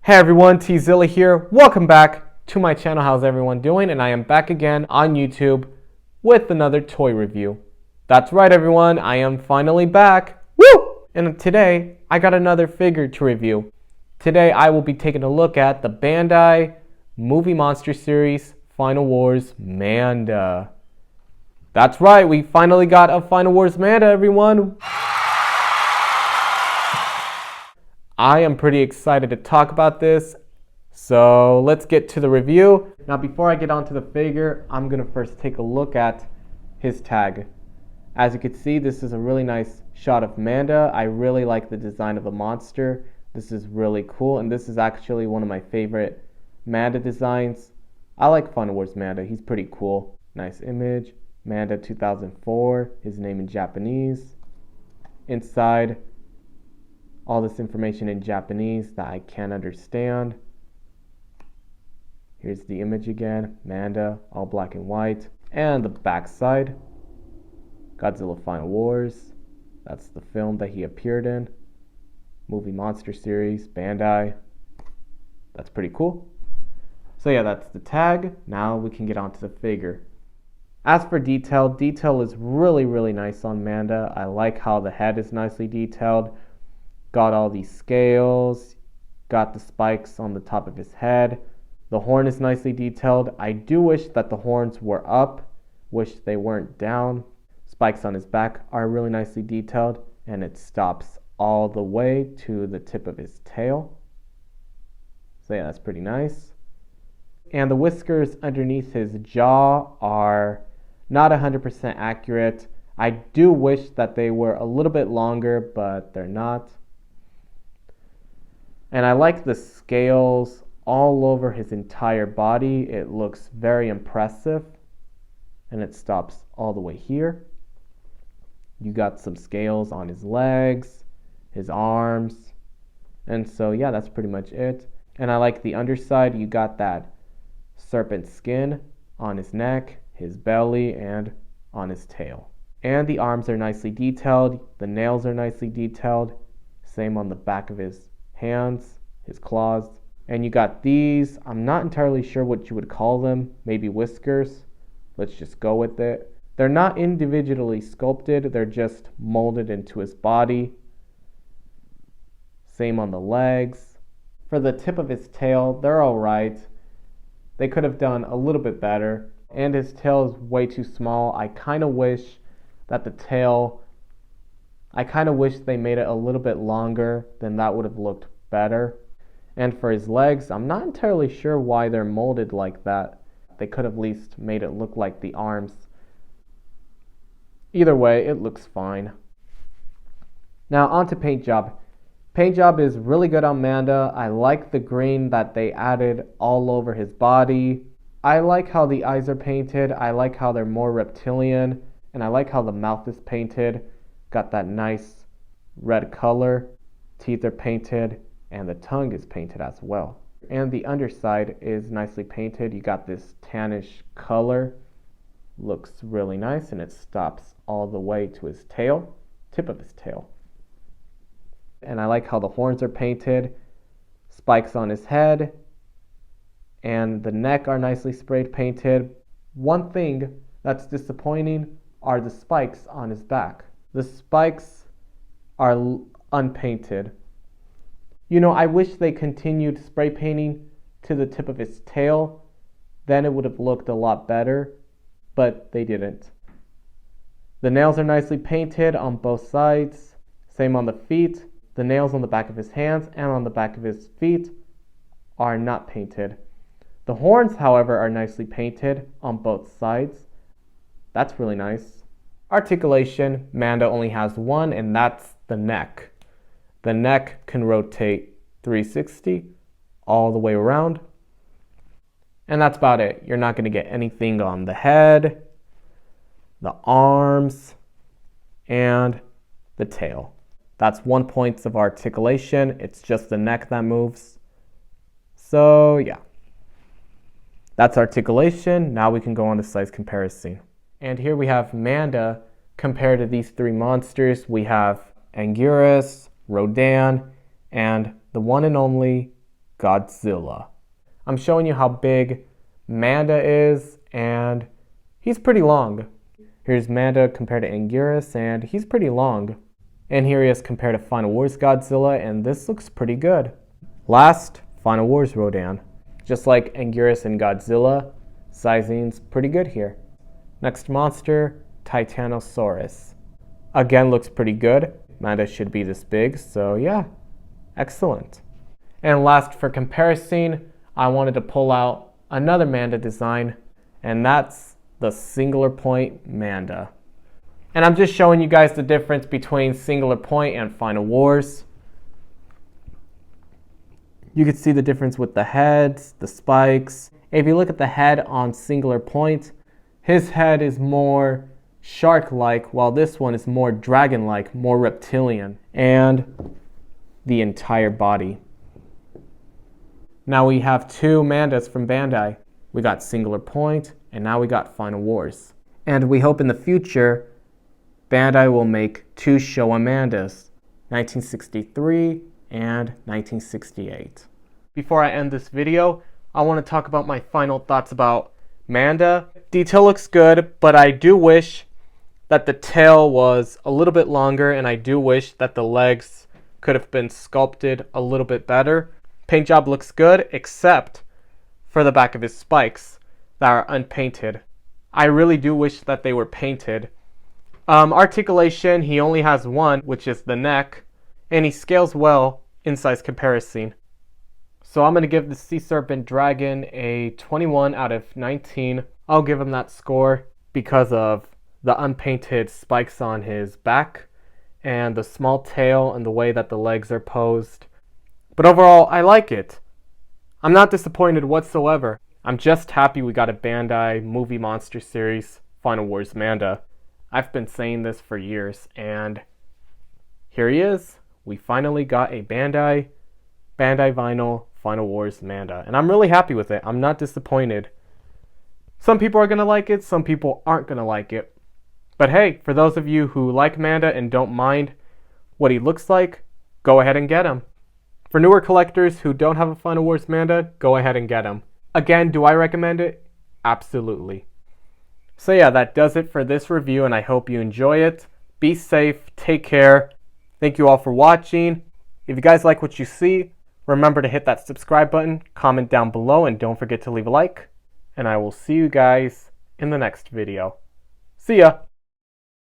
Hey everyone, T-Zilla here. Welcome back to my channel. How's everyone doing? And I am back again on YouTube with another toy review. That's right everyone, I am finally back. Woo! And today, I got another figure to review. Today I will be taking a look at the Bandai Movie Monster Series Final Wars Manda. That's right, we finally got a Final Wars Manda, everyone. I am pretty excited to talk about this, so let's get to the review. Now before I get onto the figure, I'm going to first take a look at his tag. As you can see, this is a really nice shot of Manda. I really like the design of the monster. This is really cool, and this is actually one of my favorite Manda designs. I like Final Wars Manda, he's pretty cool. Nice image, Manda 2004, his name in Japanese. Inside, all this information in Japanese that I can't understand. Here's the image again, Manda, all black and white. And the back side, Godzilla Final Wars. That's the film that he appeared in. Movie Monster Series, Bandai. That's pretty cool. So yeah, that's the tag. Now we can get onto the figure. As for detail is really nice on Manda. I like how the head is nicely detailed. Got all these scales, got the spikes on the top of his head. The horn is nicely detailed. I do wish that the horns were up, wish they weren't down. Spikes on his back are really nicely detailed, and it stops all the way to the tip of his tail. So yeah, that's pretty nice. And the whiskers underneath his jaw are not 100% accurate. I do wish that they were a little bit longer, but they're not. And I like the scales all over his entire body. It looks very impressive. And it stops all the way here. You got some scales on his legs, his arms. And so yeah, that's pretty much it. And I like the underside. You got that serpent skin on his neck, his belly, and on his tail. And the arms are nicely detailed. The nails are nicely detailed. Same on the back of his hands, his claws. And you got these, I'm not entirely sure what you would call them, maybe whiskers. Let's just go with it. They're not individually sculpted, they're just molded into his body. Same on the legs. For the tip of his tail, they're alright. They could have done a little bit better. And his tail is way too small. I kind of wish that the tail, I kind of wish they made it a little bit longer, then that would have looked better. And for his legs, I'm not entirely sure why they're molded like that. They could have at least made it look like the arms. Either way, it looks fine. Now on to paint job. Paint job is really good on Manda. I like the green that they added all over his body. I like how the eyes are painted. I like how they're more reptilian. And I like how the mouth is painted. Got that nice red color. Teeth are painted, and the tongue is painted as well. And the underside is nicely painted. You got this tannish color. Looks really nice, and it stops all the way to his tail, tip of his tail. And I like how the horns are painted, spikes on his head, and the neck are nicely sprayed painted. One thing that's disappointing are the spikes on his back. The spikes are unpainted. You know, I wish they continued spray painting to the tip of his tail. Then it would have looked a lot better, but they didn't. The nails are nicely painted on both sides. Same on the feet. The nails on the back of his hands and on the back of his feet are not painted. The horns, however, are nicely painted on both sides. That's really nice. Articulation, Manda only has one, and that's the neck. The neck can rotate 360 all the way around. And that's about it. You're not going to get anything on the head, the arms, and the tail. That's 1 point of articulation. It's just the neck that moves. So yeah. That's articulation. Now we can go on to size comparison. And here we have Manda compared to these three monsters. We have Anguirus, Rodan, and the one and only Godzilla. I'm showing you how big Manda is, and he's pretty long. Here's Manda compared to Anguirus, and he's pretty long. And here he is compared to Final Wars Godzilla, and this looks pretty good. Last, Final Wars Rodan. Just like Anguirus and Godzilla, sizing's pretty good here. Next monster, Titanosaurus. Again, looks pretty good. Manda should be this big, so yeah, excellent. And last, for comparison, I wanted to pull out another Manda design, and that's the Singular Point Manda. And I'm just showing you guys the difference between Singular Point and Final Wars. You can see the difference with the heads, the spikes. If you look at the head on Singular Point, his head is more shark-like, while this one is more dragon-like, more reptilian, and the entire body. Now we have two Mandas from Bandai. We got Singular Point, and now we got Final Wars. And we hope in the future, Bandai will make two Showa Mandas, 1963 and 1968. Before I end this video, I want to talk about my final thoughts about Manda. Detail looks good, but I do wish that the tail was a little bit longer, and I do wish that the legs could have been sculpted a little bit better. Paint job looks good, except for the back of his spikes that are unpainted. I really do wish that they were painted. Articulation, he only has one, which is the neck, and he scales well in size comparison. So I'm going to give the Sea Serpent Dragon a 21 out of 19. I'll give him that score because of the unpainted spikes on his back and the small tail and the way that the legs are posed. But overall, I like it. I'm not disappointed whatsoever. I'm just happy we got a Bandai movie monster series, Final Wars Manda. I've been saying this for years, and here he is. We finally got a Bandai vinyl Final Wars Manda, and I'm really happy with it. I'm not disappointed. Some people are going to like it, some people aren't going to like it. But hey, for those of you who like Manda and don't mind what he looks like, go ahead and get him. For newer collectors who don't have a Final Wars Manda, go ahead and get him. Again, do I recommend it? Absolutely. So yeah, that does it for this review, and I hope you enjoy it. Be safe, take care. Thank you all for watching. If you guys like what you see, remember to hit that subscribe button, comment down below, and don't forget to leave a like. And I will see you guys in the next video. See ya!